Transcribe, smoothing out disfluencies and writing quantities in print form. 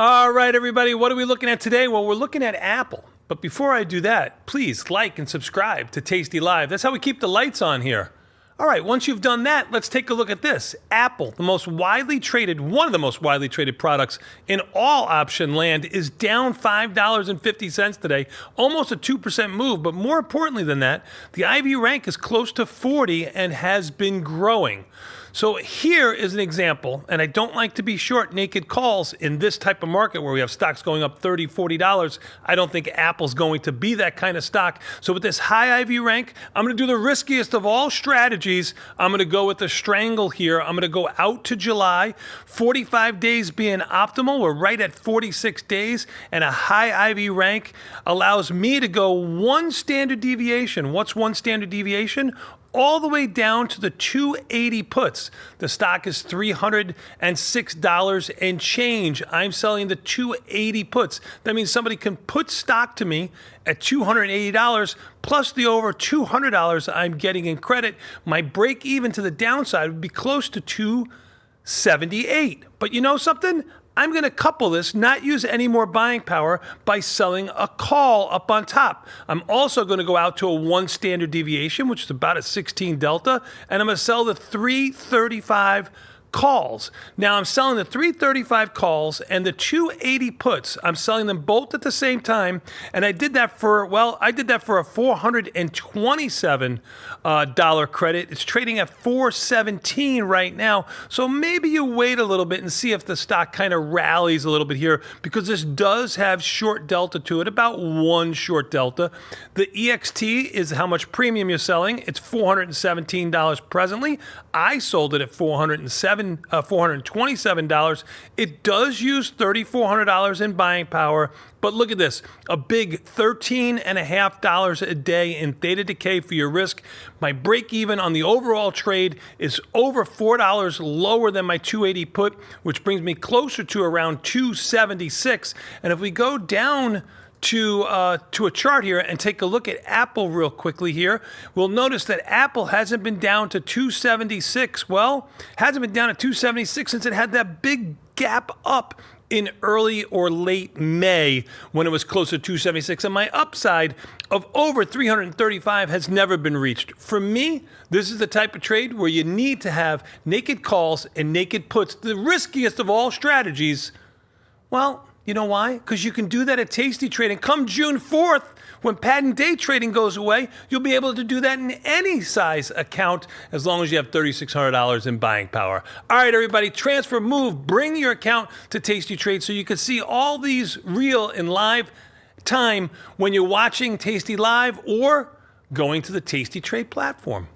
All right, everybody, what are we looking at today? Well, we're looking at Apple. But before I do that, please like and subscribe to Tasty Live. That's how we keep the lights on here. All right, once you've done that, let's take a look at this. Apple, one of the most widely traded products in all option land, is down $5.50 today, almost a 2% move. But more importantly than that, the IV rank is close to 40 and has been growing. So here is an example, and I don't like to be short naked calls in this type of market where we have stocks going up $30, $40. I don't think Apple's going to be that kind of stock. So with this high IV rank, I'm going to do the riskiest of all strategies. I'm going to go with the Strangle here. I'm going to go out to July, 45 days being optimal. We're right at 46 days, and a high IV rank allows me to go one standard deviation. What's one standard deviation? All the way down to the 280 puts. The stock is $306 and change. I'm selling the 280 puts. That means somebody can put stock to me at $280 plus the over $200 I'm getting in credit. My break even to the downside would be close to $278. But you know something? I'm going to couple this, not use any more buying power, by selling a call up on top. I'm also going to go out to a one standard deviation, which is about a 16 delta, and I'm going to sell the 335 calls. Now I'm selling the 335 calls and the 280 puts. I'm selling them both at the same time, and I did that for a $427 dollar credit. It's trading at $417 right now. So maybe you wait a little bit and see if the stock kind of rallies a little bit here, because this does have short delta to it, about one short delta. The EXT is how much premium you're selling. It's $417 presently. I sold it at $427. It does use $3,400 in buying power, but look at this, a big $13.50 a day in theta decay for your risk. My break even on the overall trade is over $4 lower than my 280 put, which brings me closer to around 276. And if we go down to a chart here and take a look at Apple real quickly here, we'll notice that Apple hasn't been down to 276. Well, hasn't been down to 276 since it had that big gap up in early or late May when it was closer to 276. And my upside of over 335 has never been reached. For me, this is the type of trade where you need to have naked calls and naked puts, the riskiest of all strategies. Well, you know why? Because you can do that at Tasty Trade. And come June 4th, when patent day trading goes away, you'll be able to do that in any size account as long as you have $3,600 in buying power. All right, everybody, transfer, move, bring your account to Tasty Trade so you can see all these real in live time when you're watching Tasty Live or going to the Tasty Trade platform.